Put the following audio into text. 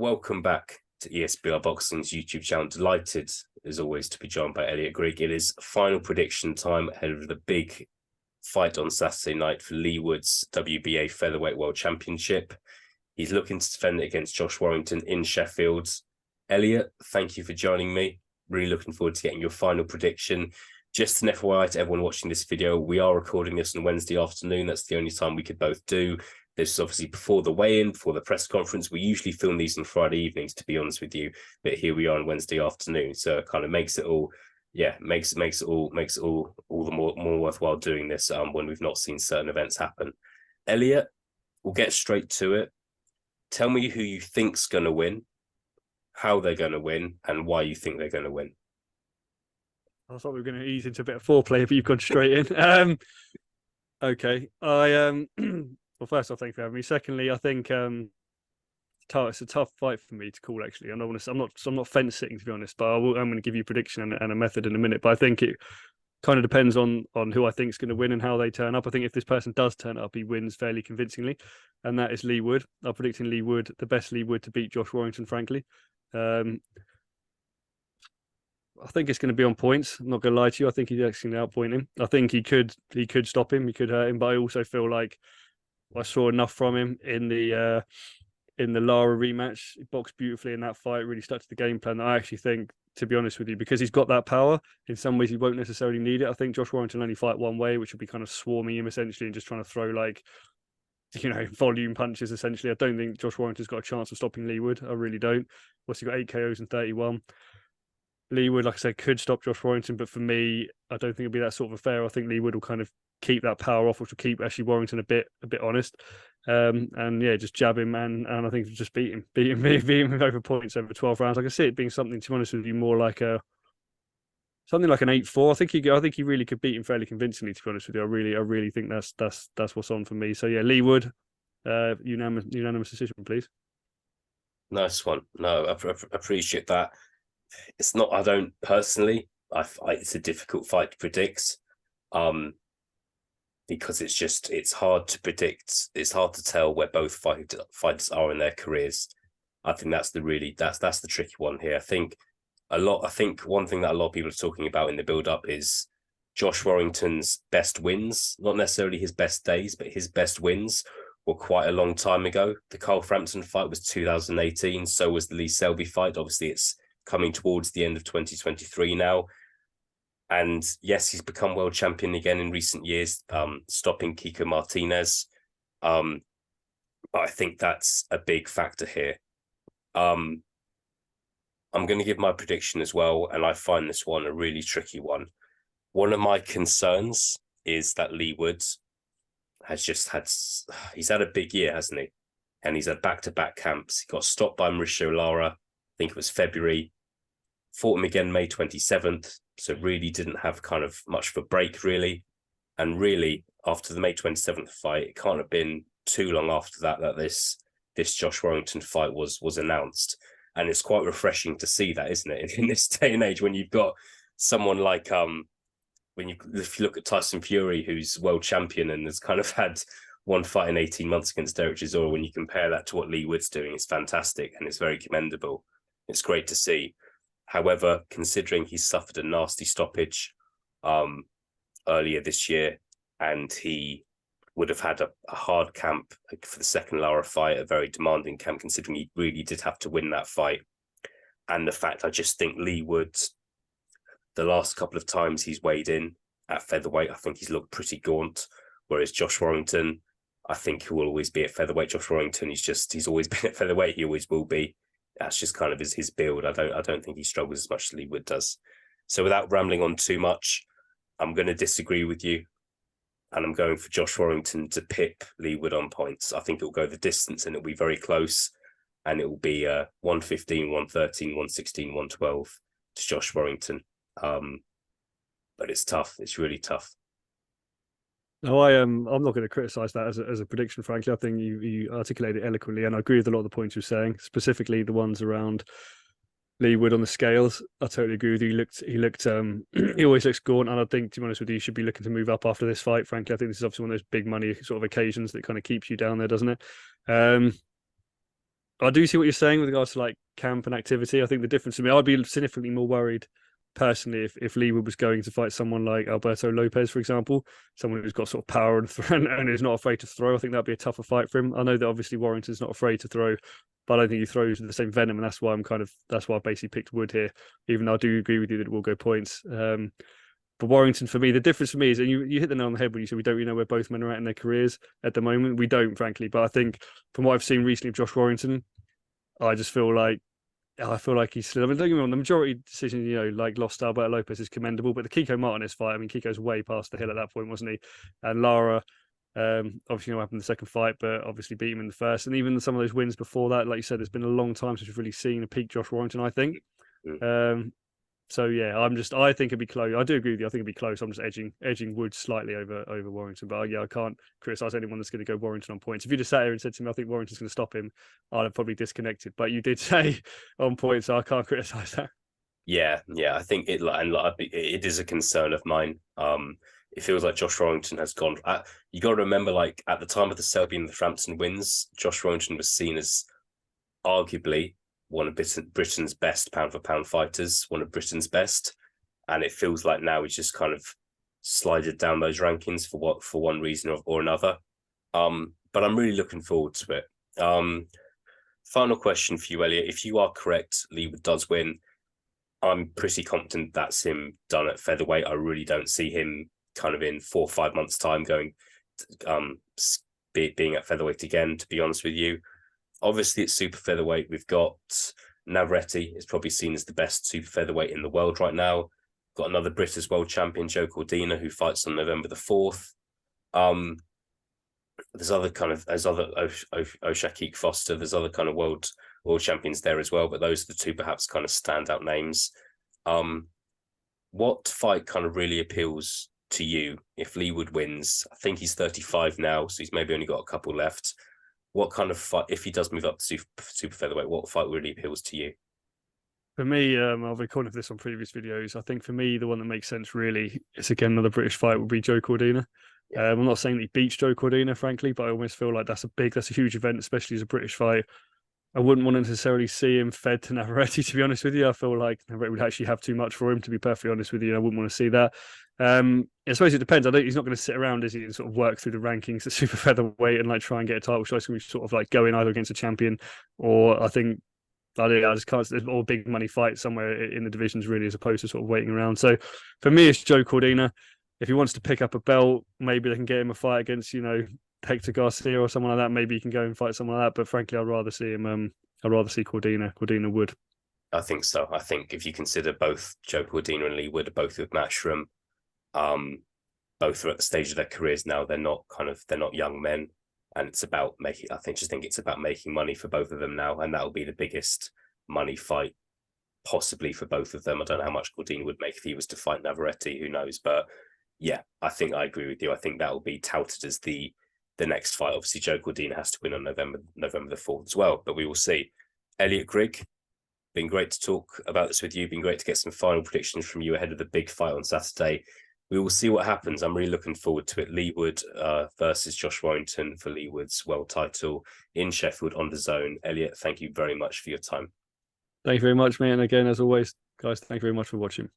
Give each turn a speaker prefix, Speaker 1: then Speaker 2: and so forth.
Speaker 1: Welcome back to ESBR Boxing's YouTube channel. Delighted, as always, to be joined by Elliot Grigg. It is final prediction time ahead of the big fight on Saturday night for Leigh Wood's WBA Featherweight World Championship. He's looking to defend it against Josh Warrington in Sheffield. Elliot, thank you for joining me. Really looking forward to getting your final prediction. Just an FYI to everyone watching this video, we are recording this on Wednesday afternoon. That's the only time we could both do. This is obviously before the weigh-in, before the press conference. We usually film these on Friday evenings, to be honest with you, but here we are on Wednesday afternoon. So it kind of makes it all, makes it all the more worthwhile doing this when we've not seen certain events happen. Elliot, we'll get straight to it. Tell me who you think's going to win, how they're going to win, and why you think they're going to win.
Speaker 2: I thought we were going to ease into a bit of foreplay, but you've gone straight in. Okay. Well, first off, thank you for having me. Secondly, I think it's a tough fight for me to call. Actually, I'm not fence sitting, to be honest. But I'm going to give you a prediction and a method in a minute. But I think it kind of depends on who I think is going to win and how they turn up. I think if this person does turn up, he wins fairly convincingly, and that is Leigh Wood. I'm predicting Leigh Wood, the best Leigh Wood to beat Josh Warrington. Frankly, I think it's going to be on points. I'm not going to lie to you. I think he's actually going to outpoint him. I think he could stop him. He could hurt him. But I also feel like I saw enough from him in the Lara rematch. He boxed beautifully in that fight. Really stuck to the game plan. That I actually think, to be honest with you, because he's got that power. In some ways, he won't necessarily need it. I think Josh Warrington only fight one way, which would be kind of swarming him essentially and just trying to throw volume punches essentially. I don't think Josh Warrington's got a chance of stopping Leigh Wood. I really don't. What's he got? 8 KOs and 31. Leigh Wood, like I said, could stop Josh Warrington, but for me, I don't think it'll be that sort of affair. I think Leigh Wood will kind of keep that power off, which will keep actually Warrington a bit honest, and just jab him and I think just beat him over points over 12 rounds. I can see it being something, to be honest with you, more like something like an 8-4. I think he really could beat him fairly convincingly. To be honest with you, I really think that's what's on for me. So yeah, Leigh Wood, unanimous decision, please.
Speaker 1: Nice one. No, I appreciate that. It's not. I don't personally. It's a difficult fight to predict. Because it's hard to predict. It's hard to tell where both fighters are in their careers. I think that's the tricky one here. I think one thing that a lot of people are talking about in the build-up is Josh Warrington's best wins, not necessarily his best days, but his best wins were quite a long time ago. The Carl Frampton fight was 2018. So was the Lee Selby fight. Obviously, it's coming towards the end of 2023 now. And yes, he's become world champion again in recent years, stopping Kiko Martinez. But I think that's a big factor here. I'm going to give my prediction as well, and I find this one a really tricky one. One of my concerns is that Leigh Wood he's had a big year, hasn't he? And he's had back-to-back camps. He got stopped by Mauricio Lara, I think it was February, fought him again May 27th. So really didn't have kind of much of a break, really. And really, after the May 27th fight, it can't have been too long after that this Josh Warrington fight was announced. And it's quite refreshing to see that, isn't it? In this day and age, when you've got someone like if you look at Tyson Fury, who's world champion and has kind of had one fight in 18 months against Derek Chisora, when you compare that to what Leigh Wood's doing, it's fantastic and it's very commendable. It's great to see. However, considering he suffered a nasty stoppage earlier this year, and he would have had a hard camp for the second Lara fight, a very demanding camp, considering he really did have to win that fight. And the fact, I just think Leigh Wood, the last couple of times he's weighed in at featherweight, I think he's looked pretty gaunt. Whereas Josh Warrington, I think he will always be at featherweight. Josh Warrington, he's always been at featherweight. He always will be. That's just kind of his build. I don't think he struggles as much as Leigh Wood does. So without rambling on too much, I'm going to disagree with you. And I'm going for Josh Warrington to pip Leigh Wood on points. I think it'll go the distance and it'll be very close. And it will be 115, 113, 116, 112 to Josh Warrington. But it's tough. It's really tough.
Speaker 2: No, I'm not going to criticise that as a prediction. Frankly, I think you articulated it eloquently, and I agree with a lot of the points you're saying, specifically the ones around Leigh Wood on the scales. I totally agree with you. He always looks gaunt, and I think, to be honest with you, should be looking to move up after this fight. Frankly, I think this is obviously one of those big money sort of occasions that kind of keeps you down there, doesn't it? I do see what you're saying with regards to like camp and activity. I think the difference to me, I'd be significantly more worried personally if Leigh was going to fight someone like Alberto Lopez, for example, someone who's got sort of power and is not afraid to throw. I think that'd be a tougher fight for him. I know that obviously Warrington's not afraid to throw, but I don't think he throws with the same venom, and that's why I basically picked Wood here, even though I do agree with you that it will go points. But Warrington, for me, the difference for me is, and you hit the nail on the head when you said we don't really know where both men are at in their careers at the moment. We don't, frankly. But I think from what I've seen recently of Josh Warrington, I just feel like he's still. I mean, don't get me wrong, the majority decision, like lost to Alberto Lopez is commendable, but the Kiko Martinez fight, I mean, Kiko's way past the hill at that point, wasn't he? And Lara, obviously, what happened in the second fight, but obviously beat him in the first. And even some of those wins before that, like you said, it's been a long time since we've really seen a peak Josh Warrington, I think. So yeah, I think it'd be close. I do agree with you. I think it'd be close. I'm just edging Wood slightly over Warrington. But yeah, I can't criticize anyone that's going to go Warrington on points. If you just sat here and said to me, I think Warrington's going to stop him, I'd have probably disconnected. But you did say on points, so I can't criticize that.
Speaker 1: Yeah, I think it is a concern of mine. It feels like Josh Warrington has gone. You got to remember, like at the time of the Selby and the Frampton wins, Josh Warrington was seen as arguably one of Britain's best pound for pound fighters, one of Britain's best, and it feels like now he's just kind of slided down those rankings for one reason or another. But I'm really looking forward to it. Final question for you, Elliot. If you are correct, Leigh does win. I'm pretty confident that's him done at featherweight. I really don't see him kind of in 4 or 5 months' time going, being at featherweight again, to be honest with you. Obviously, it's super featherweight. We've got Navarrete, is probably seen as the best super featherweight in the world right now. Got another British world champion, Joe Cordina, who fights on November the 4th. There's other Oshakik Foster. There's other kind of world champions there as well, but those are the two perhaps kind of standout names. What fight kind of really appeals to you if Leigh wins? I think he's 35 now, so he's maybe only got a couple left. What kind of fight, if he does move up to super featherweight, what fight really appeals to you?
Speaker 2: For me, I've recorded this on previous videos. I think for me, the one that makes sense really is, again, another British fight would be Joe Cordina. Yeah. I'm not saying that he beats Joe Cordina, frankly, but I almost feel like that's a huge event, especially as a British fight. I wouldn't want to necessarily see him fed to Navarrete, to be honest with you. I feel like Navarrete would actually have too much for him, to be perfectly honest with you. I wouldn't want to see that. I suppose it depends. He's not going to sit around, is he, and sort of work through the rankings at super featherweight and like try and get a title shot. It's going to be sort of like going either against a champion, or I just can't. There's all big money fight somewhere in the divisions, really, as opposed to sort of waiting around. So for me, it's Joe Cordina. If he wants to pick up a belt, maybe they can get him a fight against, Hector Garcia or someone like that. Maybe he can go and fight someone like that. But frankly, I'd rather see him. I'd rather see Cordina. Cordina Wood.
Speaker 1: I think so. I think if you consider both Joe Cordina and Leigh Wood are both with Matchroom, both are at the stage of their careers now. They're not young men, and it's about making. I think it's about making money for both of them now, and that'll be the biggest money fight possibly for both of them. I don't know how much Cordina would make if he was to fight Navarrete. Who knows? But yeah, I think I agree with you. I think that will be touted as the next fight. Obviously, Joe Cordina has to win on November the 4th as well, but we will see. Elliot Grigg, been great to talk about this with you. Been great to get some final predictions from you ahead of the big fight on Saturday. We will see what happens. I'm really looking forward to it. Leigh Wood versus Josh Warrington for Leigh Wood's world title in Sheffield on the Zone. Elliot, thank you very much for your time.
Speaker 2: Thank you very much, mate. And again, as always, guys, thank you very much for watching.